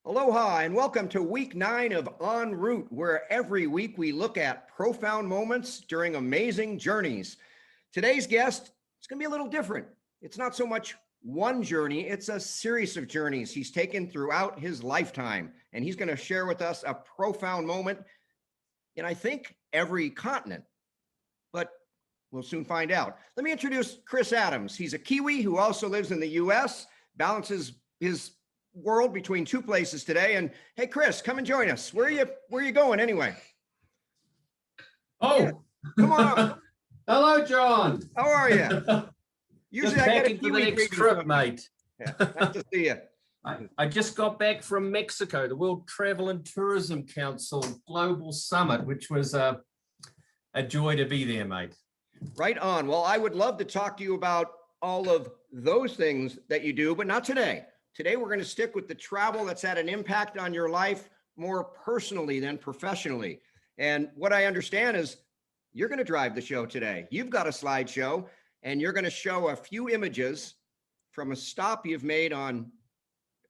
Aloha and welcome to week 9 of En Route, where every week we look at profound moments during amazing journeys. Today's guest is going to be a little different. It's not so much one journey, it's a series of journeys he's taken throughout his lifetime. And he's going to share with us a profound moment in, I think, every continent. But we'll soon find out. Let me introduce Chris Adams. He's a Kiwi who also lives in the US, balances his world between two places today. And hey, Chris, come and join us. Where are you going anyway? Oh, yeah, come on up. Hello, John. How are you? Usually I get a Kiwi the next trip, mate. Yeah, nice to see you. I just got back from Mexico, the World Travel and Tourism Council Global Summit, which was a joy to be there, mate. Right on. Well, I would love to talk to you about all of those things that you do, but not today. Today, we're going to stick with the travel that's had an impact on your life more personally than professionally. And what I understand is you're going to drive the show today. You've got a slideshow, and you're going to show a few images from a stop you've made on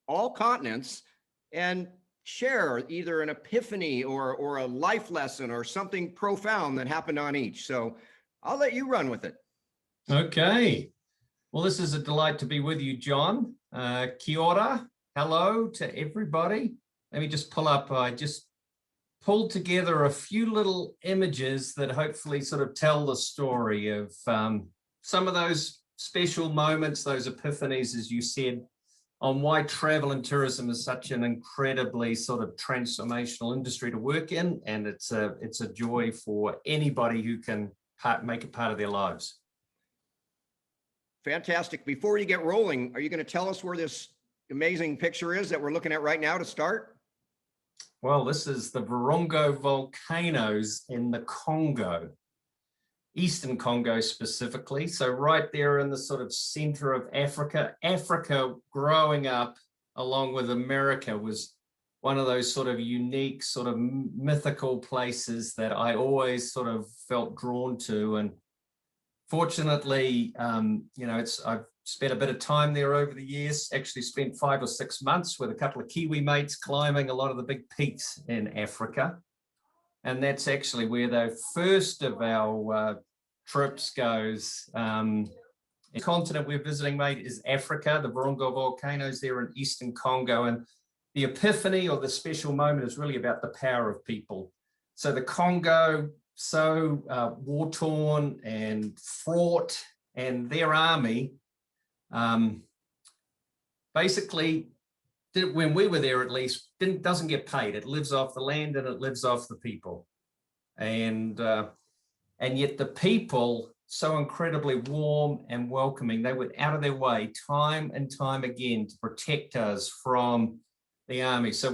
all continents and share either an epiphany or a life lesson or something profound that happened on each. So I'll let you run with it. Okay. Well, this is a delight to be with you, John. Kia ora. Hello to everybody. Let me just pull up. I just pulled together a few little images that hopefully sort of tell the story of some of those special moments, those epiphanies, as you said, on why travel and tourism is such an incredibly sort of transformational industry to work in. And it's a joy for anybody who can make it part of their lives. Fantastic. Before you get rolling, are you going to tell us where this amazing picture is that we're looking at right now to start? Well, this is the Virunga volcanoes in the Congo, Eastern Congo specifically. So right there in the sort of center of Africa. Africa growing up along with America was one of those sort of unique, sort of mythical places that I always sort of felt drawn to. And fortunately, I've spent a bit of time there over the years, actually spent 5 or 6 months with a couple of Kiwi mates climbing a lot of the big peaks in Africa. And that's actually where the first of our trips goes. The continent we're visiting, mate, is Africa, the Virunga volcanoes there in Eastern Congo. And the epiphany or the special moment is really about the power of people. So the Congo, so war-torn and fraught, and their army basically, when we were there at least, doesn't get paid. It lives off the land and it lives off the people. And yet the people, so incredibly warm and welcoming, they went out of their way time and time again to protect us from the army. So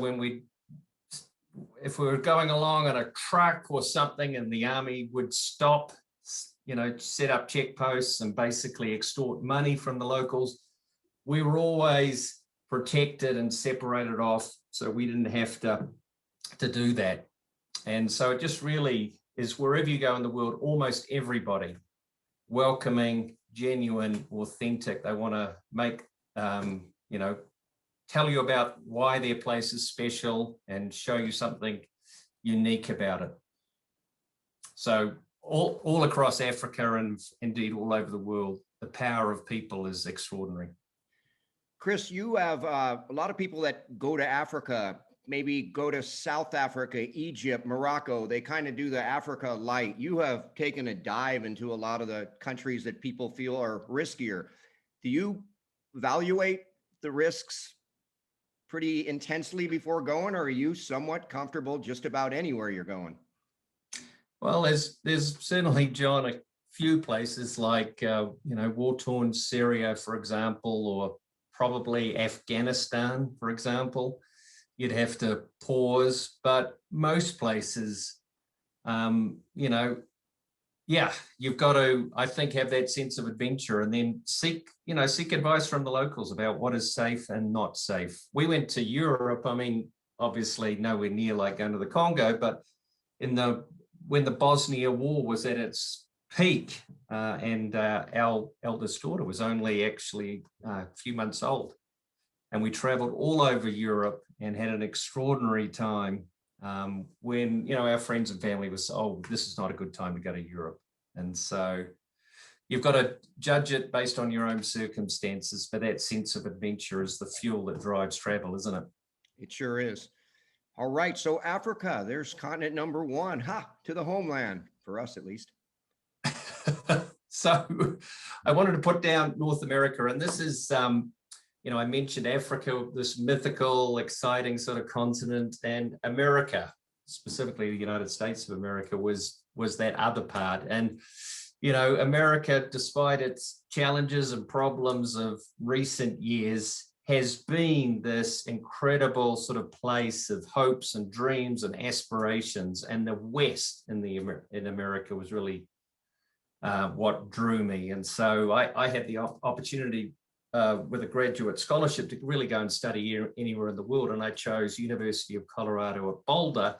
if we were going along on a truck or something and the army would stop, set up checkposts and basically extort money from the locals, we were always protected and separated off, so we didn't have to do that. And so it just really is, wherever you go in the world, almost everybody welcoming, genuine, authentic. They want to make, tell you about why their place is special and show you something unique about it. So all across Africa and indeed all over the world, the power of people is extraordinary. Chris, you have a lot of people that go to Africa, maybe go to South Africa, Egypt, Morocco. They kind of do the Africa light. You have taken a dive into a lot of the countries that people feel are riskier. Do you evaluate the risks pretty intensely before going, or are you somewhat comfortable just about anywhere you're going? Well, there's certainly, John, a few places like, war-torn Syria, for example, or probably Afghanistan, for example. You'd have to pause, but most places, you've got to, I think, have that sense of adventure and then seek advice from the locals about what is safe and not safe. We went to Europe, obviously nowhere near like going to the Congo, but when the Bosnia War was at its peak, and our eldest daughter was only actually a few months old. And we traveled all over Europe and had an extraordinary time when, you know, our friends and family was, oh, this is not a good time to go to Europe. And so you've got to judge it based on your own circumstances, but that sense of adventure is the fuel that drives travel, isn't it? It sure is. All right. So Africa, there's continent number one, to the homeland, for us at least. So I wanted to put down North America, and this is, you know, I mentioned Africa, this mythical, exciting sort of continent, and America, specifically the United States of America, was that other part. And you know, America, despite its challenges and problems of recent years, has been this incredible sort of place of hopes and dreams and aspirations. And the West in America was really what drew me. And so I had the opportunity with a graduate scholarship to really go and study anywhere in the world. And I chose University of Colorado at Boulder,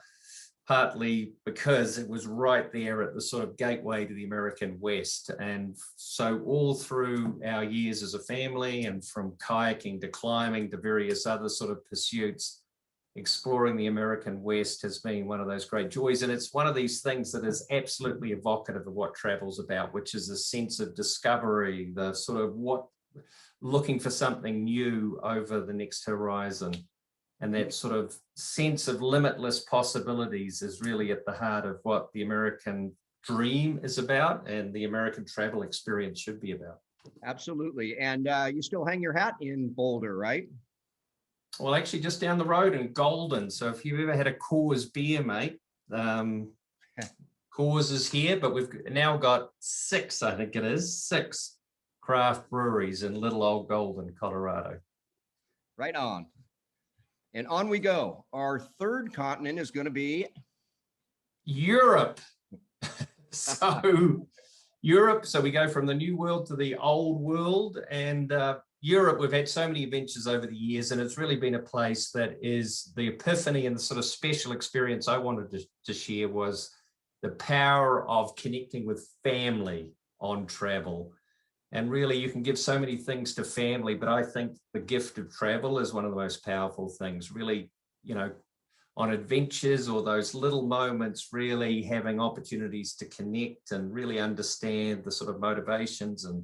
partly because it was right there at the sort of gateway to the American West. And so all through our years as a family, and from kayaking to climbing to various other sort of pursuits, exploring the American West has been one of those great joys. And it's one of these things that is absolutely evocative of what travel's about, which is a sense of discovery, the sort of looking for something new over the next horizon. And that sort of sense of limitless possibilities is really at the heart of what the American dream is about, and the American travel experience should be about. Absolutely. And you still hang your hat in Boulder, right? Well, actually, just down the road in Golden. So if you've ever had a Coors beer, mate, Coors is here, but we've now got six craft breweries in little old Golden, Colorado. Right on. And on we go. Our third continent is going to be Europe. So Europe, so we go from the new world to the old world. And Europe, we've had so many adventures over the years, and it's really been a place that is the epiphany, and the sort of special experience I wanted to share was the power of connecting with family on travel. And really, you can give so many things to family, but I think the gift of travel is one of the most powerful things. Really, you know, on adventures or those little moments, really having opportunities to connect and really understand the sort of motivations and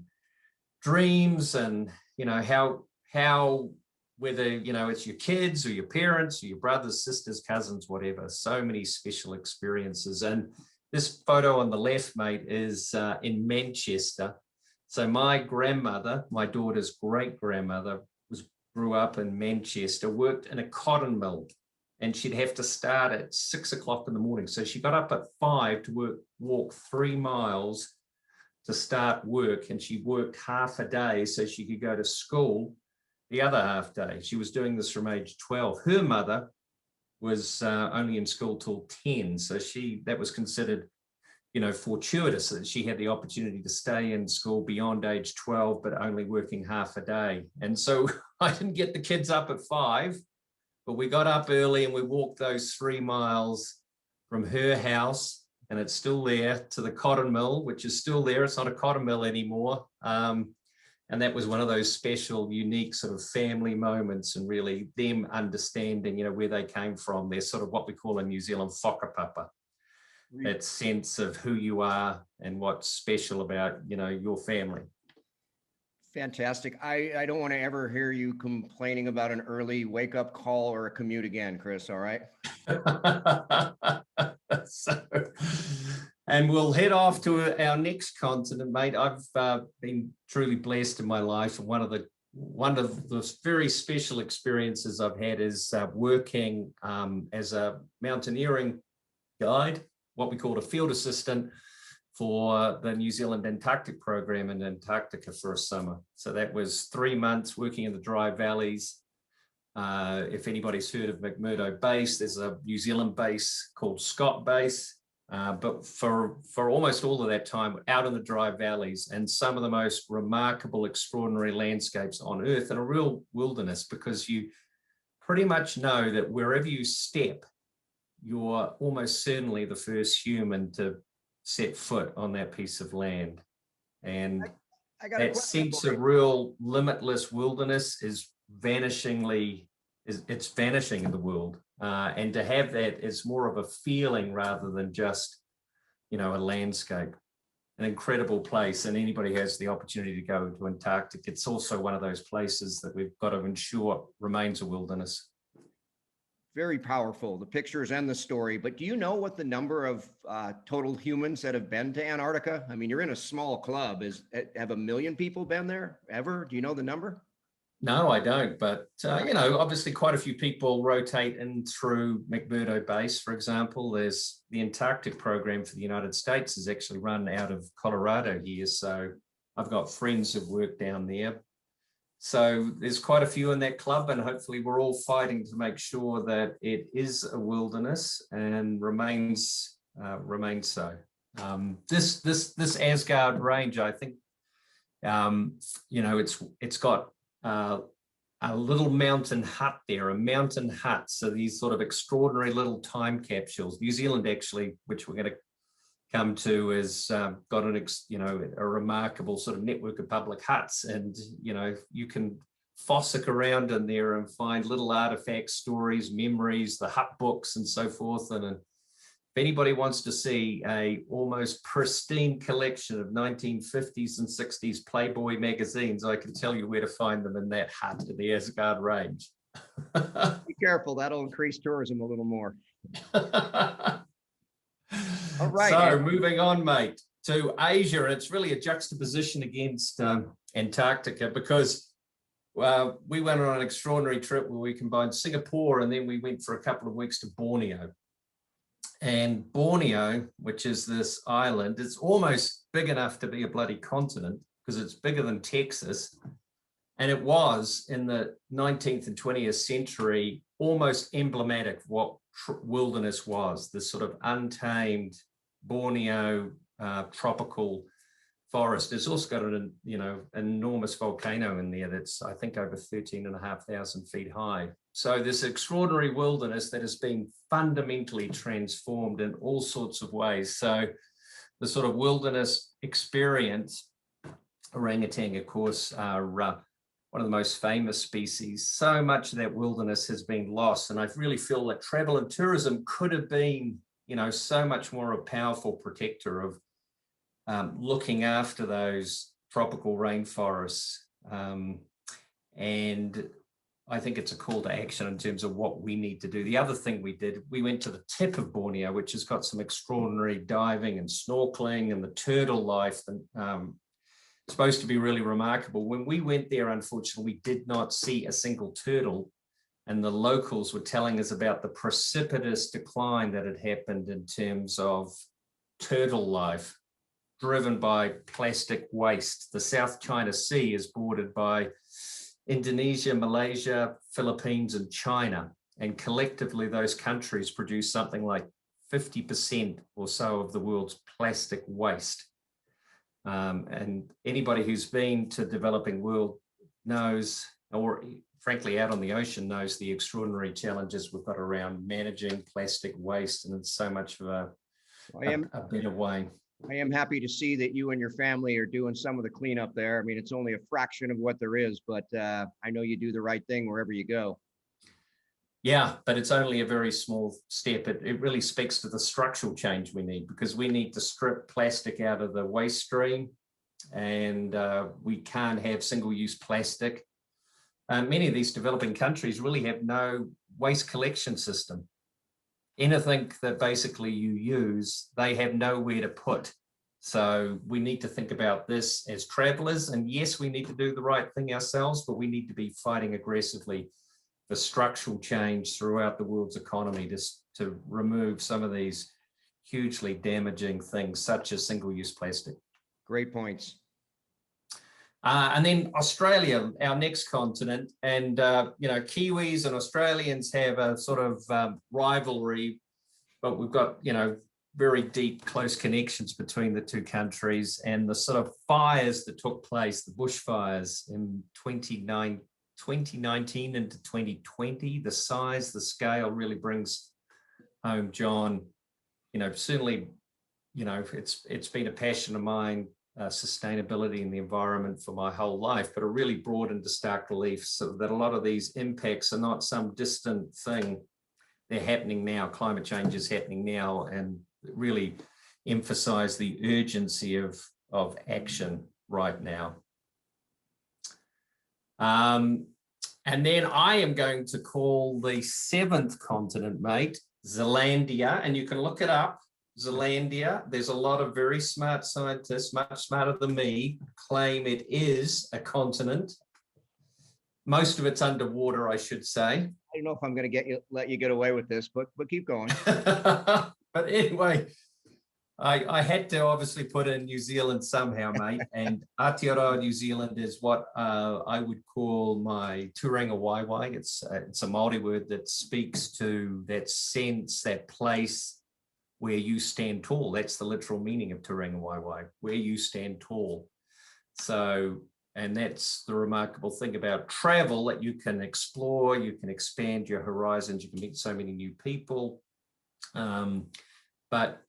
dreams, and, you know, how whether, you know, it's your kids or your parents or your brothers, sisters, cousins, whatever, so many special experiences. And this photo on the left, mate, is in Manchester. So my grandmother, my daughter's great-grandmother, grew up in Manchester, worked in a cotton mill, and she'd have to start at 6 o'clock in the morning. So she got up at 5 to walk 3 miles to start work, and she worked half a day so she could go to school the other half day. She was doing this from age 12. Her mother was only in school till 10. So that was considered, you know, fortuitous that she had the opportunity to stay in school beyond age 12, but only working half a day. And so I didn't get the kids up at 5, but we got up early and we walked those 3 miles from her house, and it's still there, to the cotton mill, which is still there. It's not a cotton mill anymore. And that was one of those special, unique sort of family moments, and really them understanding, you know, where they came from. They're sort of what we call in New Zealand, whakapapa. That sense of who you are and what's special about, you know, your family. fantastic. I don't want to ever hear you complaining about an early wake up call or a commute again, Chris. All right. And we'll head off to our next continent, mate. I've been truly blessed in my life, and one of the very special experiences I've had is working as a mountaineering guide, what we call a field assistant, for the New Zealand Antarctic program in Antarctica for a summer. So that was 3 months working in the dry valleys. If anybody's heard of McMurdo Base, there's a New Zealand base called Scott Base. But for almost all of that time, out in the dry valleys, and some of the most remarkable, extraordinary landscapes on Earth, in a real wilderness, because you pretty much know that wherever you step, you're almost certainly the first human to set foot on that piece of land. And I got that sense of real limitless wilderness is it's vanishing in the world. And to have that is more of a feeling rather than just, a landscape. An incredible place, and anybody has the opportunity to go to Antarctic. It's also one of those places that we've got to ensure remains a wilderness. Very powerful, the pictures and the story. But do you know what the number of total humans that have been to Antarctica? I mean, you're in a small club. Have 1 million people been there ever? Do you know the number? No, I don't. But, obviously quite a few people rotate in through McMurdo Base, for example. There's the Antarctic program for the United States is actually run out of Colorado here. So I've got friends who've worked down there. So there's quite a few in that club, and hopefully we're all fighting to make sure that it is a wilderness and remains so. This Asgard range, I think, it's got a little mountain hut there, a mountain hut. So these sort of extraordinary little time capsules. New Zealand actually, which we're going to come to, has got a remarkable sort of network of public huts, and you can fossick around in there and find little artifacts, stories, memories, the hut books, and so forth. And if anybody wants to see a almost pristine collection of 1950s and 60s Playboy magazines, I can tell you where to find them in that hut at the Asgard Range. Be careful, that'll increase tourism a little more. All right. So moving on, mate, to Asia. It's really a juxtaposition against Antarctica, because we went on an extraordinary trip where we combined Singapore, and then we went for a couple of weeks to Borneo. And Borneo, which is this island, it's almost big enough to be a bloody continent because it's bigger than Texas. And it was, in the 19th and 20th century, almost emblematic of what wilderness was, this sort of untamed Borneo tropical forest. It's also got an enormous volcano in there that's, I think, over 13,500 feet high. So this extraordinary wilderness that has been fundamentally transformed in all sorts of ways. So the sort of wilderness experience, orangutan, of course, are one of the most famous species. So much of that wilderness has been lost. And I really feel that travel and tourism could have been, so much more a powerful protector of looking after those tropical rainforests. And I think it's a call to action in terms of what we need to do. The other thing we did, we went to the tip of Borneo, which has got some extraordinary diving and snorkeling, and the turtle life that supposed to be really remarkable. When we went there, unfortunately, we did not see a single turtle, and the locals were telling us about the precipitous decline that had happened in terms of turtle life, driven by plastic waste. The South China Sea is bordered by Indonesia, Malaysia, Philippines, and China. And collectively, those countries produce something like 50% or so of the world's plastic waste. And anybody who's been to developing world knows, or frankly out on the ocean, knows the extraordinary challenges we've got around managing plastic waste, and it's so much of a better way. I am happy to see that you and your family are doing some of the cleanup there. I mean, it's only a fraction of what there is, but I know you do the right thing wherever you go. Yeah, but it's only a very small step. It really speaks to the structural change we need, because we need to strip plastic out of the waste stream, and we can't have single-use plastic. Many of these developing countries really have no waste collection system. Anything that basically you use, they have nowhere to put. So we need to think about this as travelers. And yes, we need to do the right thing ourselves, but we need to be fighting aggressively for structural change throughout the world's economy to remove some of these hugely damaging things, such as single-use plastic. Great points. And then Australia, our next continent, and Kiwis and Australians have a sort of rivalry, but we've got very deep, close connections between the two countries. And the sort of fires that took place, the bushfires in 2019 into 2020, the size, the scale really brings home, John. Certainly, it's been a passion of mine sustainability and the environment for my whole life, but are really brought into stark relief so that a lot of these impacts are not some distant thing. They're happening now. Climate change is happening now, and really emphasize the urgency of action right now. And then I am going to call the 7th continent, mate, Zealandia, and you can look it up. Zealandia. There's a lot of very smart scientists, much smarter than me, claim it is a continent. Most of it's underwater, I should say. I don't know if I'm going to let you get away with this, but keep going. But anyway, I had to obviously put in New Zealand somehow, mate. And Aotearoa New Zealand is what I would call my Turenga Waiwai. It's a Māori word that speaks to that sense, that place where you stand tall. That's the literal meaning of Turenga Waiwai, where you stand tall. So, and that's the remarkable thing about travel, that you can explore, you can expand your horizons, you can meet so many new people. But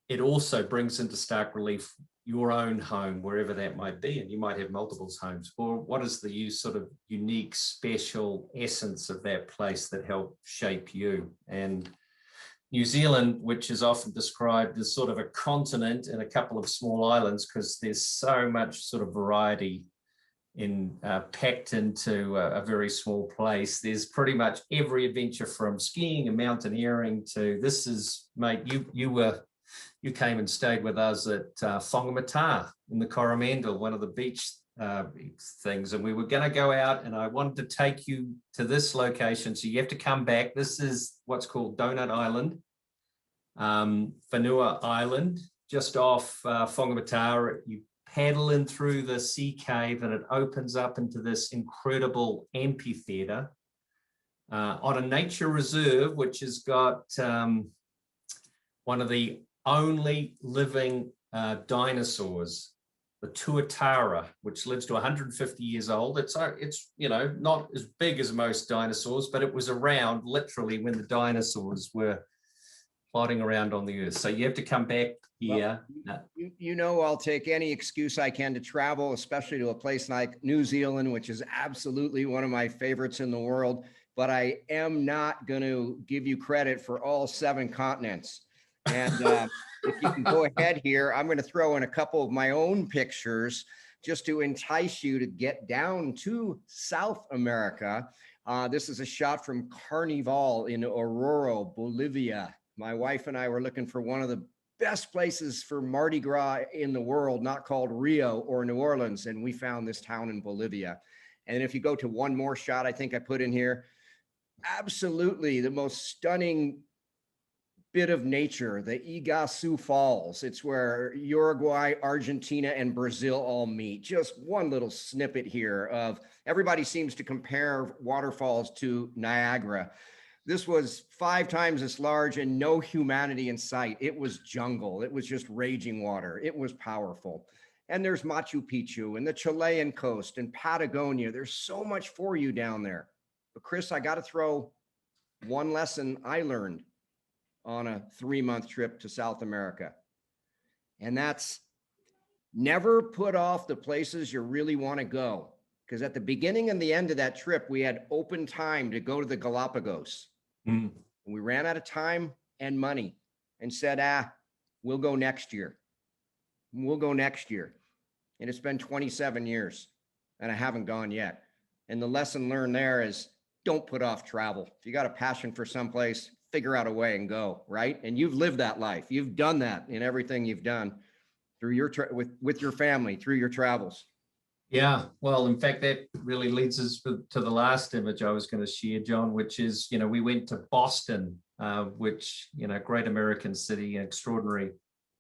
it also brings into stark relief your own home, wherever that might be, and you might have multiple homes. Or what is the sort of unique, special essence of that place that helped shape you? And New Zealand, which is often described as sort of a continent and a couple of small islands, because there's so much sort of variety packed into a very small place. There's pretty much every adventure from skiing and mountaineering to this is, mate, you came and stayed with us at Whangamata in the Coromandel, one of the beach things, and we were going to go out, and I wanted to take you to this location, so you have to come back. This is what's called Donut Island, Whanua Island, just off Whangamata. You paddle in through the sea cave, and it opens up into this incredible amphitheater on a nature reserve, which has got one of the only living dinosaurs, the tuatara, which lives to 150 years old. It's not as big as most dinosaurs, but it was around literally when the dinosaurs were plodding around on the earth. So you have to come back here. Well, I'll take any excuse I can to travel, especially to a place like New Zealand, which is absolutely one of my favorites in the world. But I am not going to give you credit for all 7 continents. And if you can go ahead here, I'm going to throw in a couple of my own pictures just to entice you to get down to South America. This is a shot from Carnival in Aurora, Bolivia. My wife and I were looking for one of the best places for Mardi Gras in the world, not called Rio or New Orleans, and we found this town in Bolivia. And if you go to one more shot, I think I put in here, absolutely the most stunning bit of nature, the Iguazu Falls. It's where Uruguay, Argentina, and Brazil all meet. Just one little snippet here of everybody seems to compare waterfalls to Niagara. This was 5 times as large and no humanity in sight. It was jungle. It was just raging water. It was powerful. And there's Machu Picchu and the Chilean coast and Patagonia. There's so much for you down there. But Chris, I got to throw one lesson I learned on a 3-month trip to South America. And that's never put off the places you really want to go. Because at the beginning and the end of that trip, we had open time to go to the Galapagos. And we ran out of time and money and said, we'll go next year. We'll go next year. And it's been 27 years and I haven't gone yet. And the lesson learned there is don't put off travel. If you got a passion for someplace, figure out a way and go, right? And you've lived that life. You've done that in everything you've done through your with your family, through your travels. Yeah, well, in fact, that really leads us to the last image I was going to share, John, which is, we went to Boston, which, great American city, an extraordinary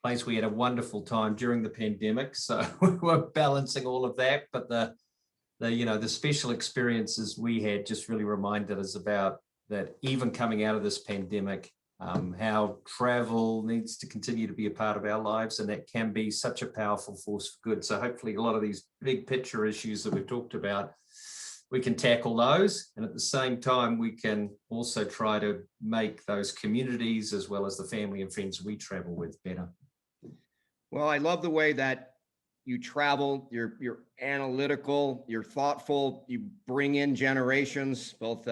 place. We had a wonderful time during the pandemic, so we were balancing all of that. But the special experiences we had just really reminded us about that even coming out of this pandemic, how travel needs to continue to be a part of our lives, and that can be such a powerful force for good. So hopefully a lot of these big picture issues that we've talked about, we can tackle those. And at the same time, we can also try to make those communities as well as the family and friends we travel with better. Well, I love the way that you travel, you're analytical, you're thoughtful, you bring in generations, both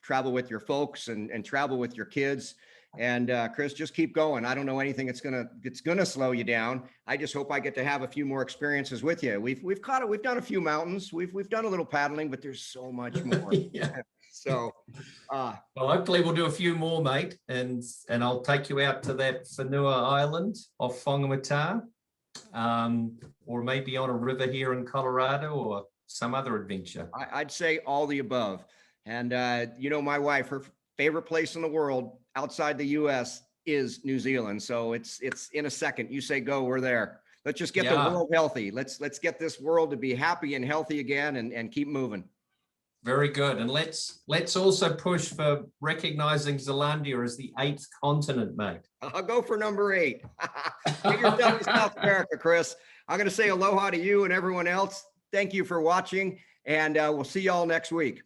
travel with your folks and travel with your kids. And Chris, just keep going. I don't know anything it's gonna slow you down. I just hope I get to have a few more experiences with you. We've done a few mountains, we've done a little paddling, but there's so much more. Yeah. So Well, hopefully we'll do a few more, mate, and I'll take you out to that Whenua Island off Whangamata, or maybe on a river here in Colorado, or some other adventure. I'd say all the above. And my wife, her favorite place in the world outside the US is New Zealand. So it's in a second. You say go, we're there. Let's just get the world healthy. Let's get this world to be happy and healthy again and keep moving. Very good. And let's also push for recognizing Zealandia as the 8th continent, mate. I'll go for number 8. Get yourself to South America, Chris. I'm going to say aloha to you and everyone else. Thank you for watching, and we'll see y'all next week.